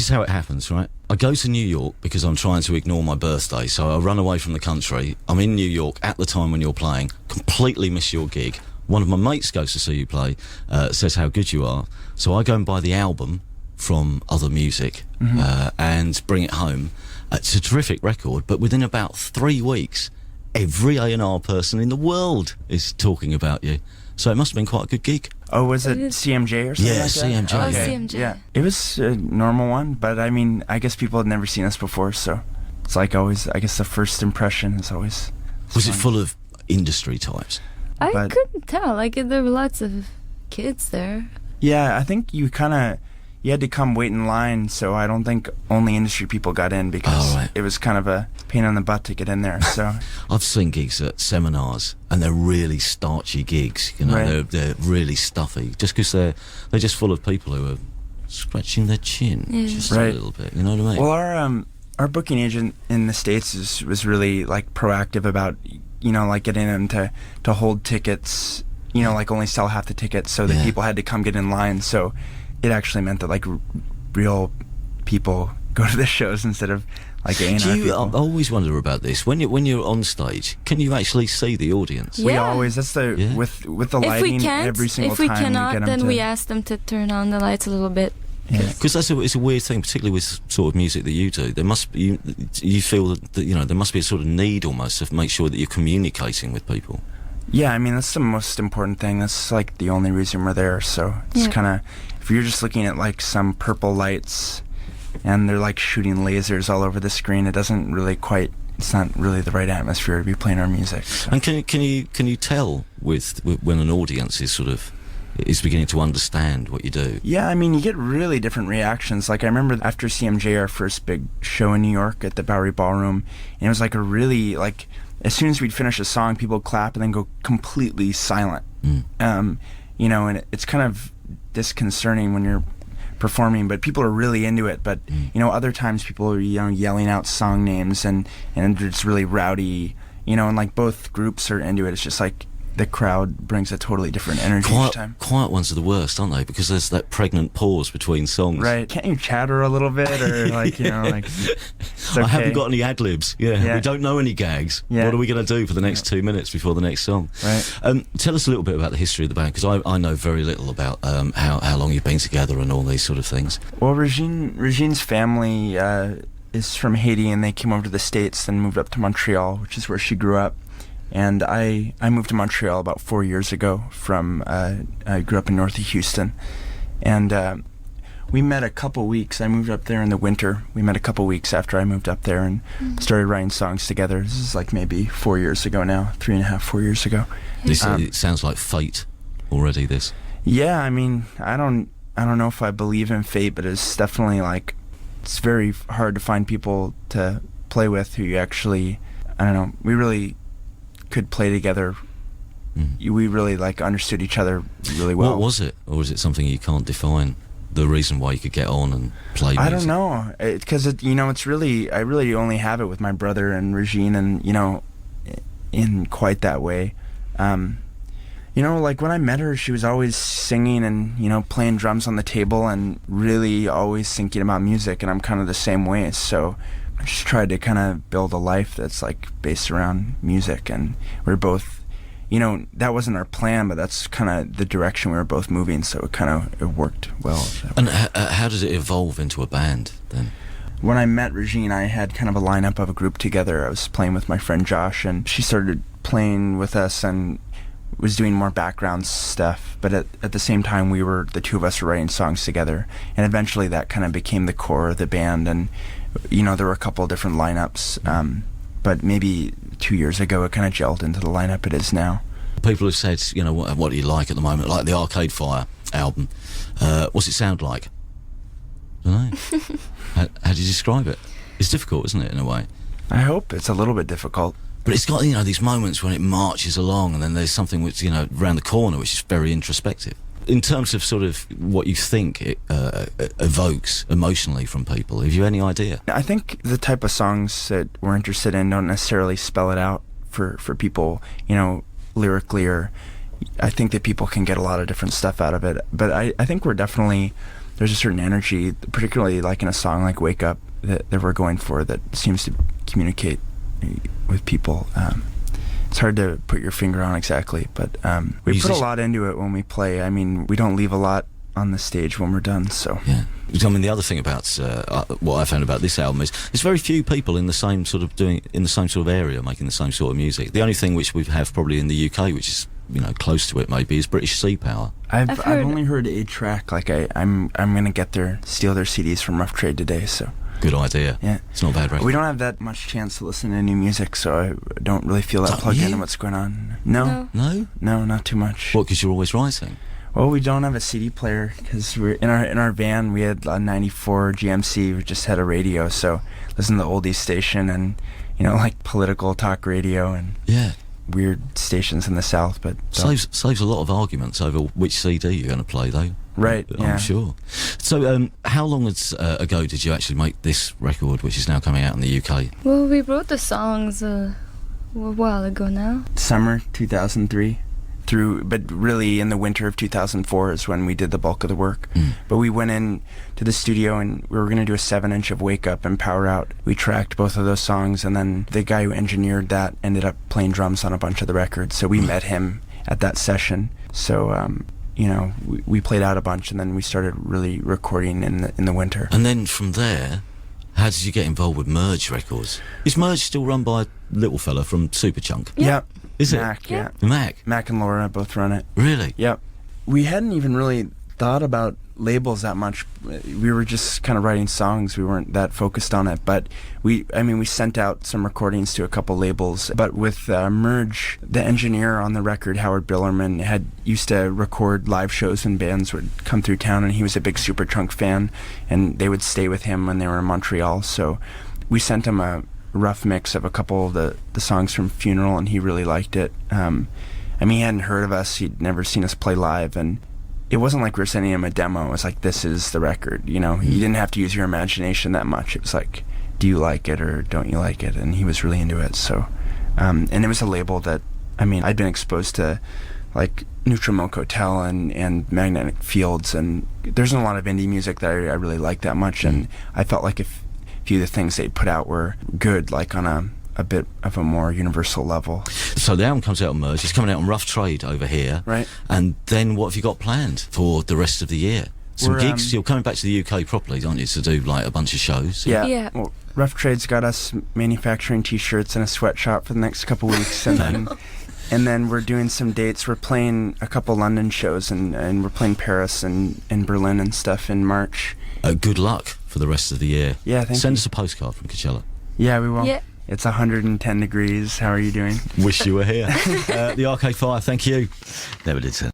is how it happens, right? I go to New York because I'm trying to ignore my birthday, so I run away from the country. I'm in New York at the time when you're playing, completely miss your gig. One of my mates goes to see you play, says how good you are, so I go and buy the album from Other Music and bring it home. It's a terrific record, but within about 3 weeks, every A&R person in the world is talking about you. So it must have been quite a good gig. Oh, was it CMJ or something like that? Yeah, CMJ. Oh, Okay. CMJ. Yeah, it was a normal one, but I mean, I guess people had never seen us before, so it's like always, I guess the first impression is always Was it fun. full of industry types? I But- couldn't tell. Like, there were lots of kids there. Yeah, I think you had to come wait in line, so I don't think only industry people got in because Oh, right. it was kind of a pain in the butt to get in there, so... I've seen gigs at seminars, and they're really starchy gigs. You know, Right. they're really stuffy, just because they're just full of people who are scratching their chin just Right. a little bit. You know what I mean? Well, our booking agent in the States was really, like, proactive about, you know, like, getting them to hold tickets, you know, like, only sell half the tickets so that Yeah. people had to come get in line, so it actually meant that, like, real people go to the shows instead of, like, A&R Do you? I people. always wonder about this. When you're on stage, can you actually see the audience? Yeah. We always, that's the, Yeah. with the If we lighting, can't, every single if we time cannot, we get them then to... we ask them to turn on the lights a little bit. Yeah. Because it's a weird thing, particularly with sort of music that you do. There must be, you feel that, you know, there must be a sort of need almost to make sure that you're communicating with people. Yeah, I mean, that's the most important thing. That's, like, the only reason we're there, so it's Yeah. kind of... If you're just looking at, like, some purple lights and they're, like, shooting lasers all over the screen, it doesn't really quite... It's not really the right atmosphere to be playing our music. So. And can you tell with when an audience is sort of is beginning to understand what you do? Yeah, I mean, you get really different reactions. Like, I remember after CMJ, our first big show in New York at the Bowery Ballroom, and it was, like, a really, like... As soon as we'd finish a song, people would clap and then go completely silent. You know, and it's kind of disconcerting when you're performing, but people are really into it. But you know, other times people are, you know, yelling out song names and it's really rowdy, you know, and like both groups are into it. It's just like the crowd brings a totally different energy each time. Quiet ones are the worst, aren't they? Because there's that pregnant pause between songs. Right. Can't you chatter a little bit or like, you know, like it's okay. I haven't got any ad-libs. Yeah. We don't know any gags. Yeah. What are we going to do for the next 2 minutes before the next song? Right. Tell us a little bit about the history of the band, because I know very little about how long you've been together and all these sort of things. Well, Regine's family is from Haiti, and they came over to the States and moved up to Montreal, which is where she grew up. And I moved to Montreal about 4 years ago from, I grew up in north of Houston. And we met a couple weeks, I moved up there in the winter. We met a couple weeks after I moved up there and started writing songs together. This is like maybe 4 years ago now, 3.5, 4 years ago. This it sounds like fate already, this. Yeah, I mean, I don't know if I believe in fate, but it's definitely like, it's very hard to find people to play with who you actually, I don't know, we really could play together. We really like understood each other really well. What was it? Or was it something you can't define? The reason why you could get on and play music? I don't know, because you know, it's really, I really only have it with my brother and Régine, and you know, in quite that way. You know, like when I met her, she was always singing and, you know, playing drums on the table and really always thinking about music, and I'm kind of the same way. So I just tried to kind of build a life that's like based around music, and we're both, you know, that wasn't our plan, but that's kind of the direction we were both moving, so it worked well. And how does it evolve into a band then? When I met Régine, I had kind of a lineup of a group together. I was playing with my friend Josh, and she started playing with us and was doing more background stuff, but at the same time the two of us were writing songs together, and eventually that kind of became the core of the band. And you know, there were a couple of different lineups, but maybe 2 years ago it kind of gelled into the lineup it is now. People have said, you know, what do you like at the moment, like the Arcade Fire album, what's it sound like? I don't know. how do you describe it? It's difficult, isn't it, in a way? I hope it's a little bit difficult. But it's got, you know, these moments when it marches along, and then there's something which, you know, around the corner, which is very introspective. In terms of sort of what you think it evokes emotionally from people, have you any idea? I think the type of songs that we're interested in don't necessarily spell it out for people, you know, lyrically, or I think that people can get a lot of different stuff out of it. But I think there's there's a certain energy, particularly like in a song like Wake Up, that we're going for, that seems to communicate with people. It's hard to put your finger on exactly, but we put a lot into it when we play. I mean, we don't leave a lot on the stage when we're done, so. Yeah. I mean, the other thing about what I found about this album is there's very few people in the same sort of area making the same sort of music. The only thing which we have probably in the UK, which is, you know, close to it maybe, is British Sea Power. I've only heard a track. Like I'm gonna steal their CDs from Rough Trade today, so. Good idea. Yeah. It's not a bad record. We don't have that much chance to listen to new music, so I don't really feel that plugged into what's going on. No, not too much. What, because you're always writing? Well, we don't have a CD player because we're in our van. We had a '94 GMC. We just had a radio, so listen to the oldies station and, you know, like political talk radio and weird stations in the South. But saves a lot of arguments over which CD you're going to play, though. Right. I'm sure. So, how long ago did you actually make this record, which is now coming out in the UK? Well, we wrote the songs a while ago now. Summer 2003. But really in the winter of 2004 is when we did the bulk of the work. But we went in to the studio and we were going to do a 7-inch of Wake Up and Power Out. We tracked both of those songs, and then the guy who engineered that ended up playing drums on a bunch of the records, so we met him at that session. So you know, we played out a bunch, and then we started really recording in the winter. And then from there, how did you get involved with Merge Records? Is Merge still run by a little fella from Superchunk? Yep. Is it? Mac, yeah. Mac and Laura both run it. Really? Yep. We hadn't even really thought about labels that much. We were just kind of writing songs. We weren't that focused on it. But we sent out some recordings to a couple labels. But with Merge, the engineer on the record, Howard Billerman, used to record live shows when bands would come through town, and he was a big Superchunk fan, and they would stay with him when they were in Montreal. So we sent him a rough mix of a couple of the songs from Funeral, and he really liked it. I mean, he hadn't heard of us. He'd never seen us play live, and it wasn't like we were sending him a demo. It was like, this is the record, you know. You didn't have to use your imagination that much. It was like, do you like it or don't you like it? And he was really into it. So and it was a label that, I mean, I'd been exposed to like Neutral Milk Hotel and Magnetic Fields, and there's a lot of indie music that I really like that much, and I felt like if a few of the things they put out were good, like on a bit of a more universal level. So the album comes out on Merge. It's coming out on Rough Trade over here. Right. And then what have you got planned for the rest of the year? Some gigs? You're coming back to the UK properly, aren't you, to do like a bunch of shows? Yeah. Well, Rough Trade's got us manufacturing T-shirts in a sweatshop for the next couple weeks, and then we're doing some dates. We're playing a couple London shows, and we're playing Paris and Berlin and stuff in March. Good luck for the rest of the year. Yeah, thank you. Send us a postcard from Coachella. Yeah, we will. Yeah. It's 110 degrees. How are you doing? Wish you were here. The Arcade Fire, thank you. Never did, sir.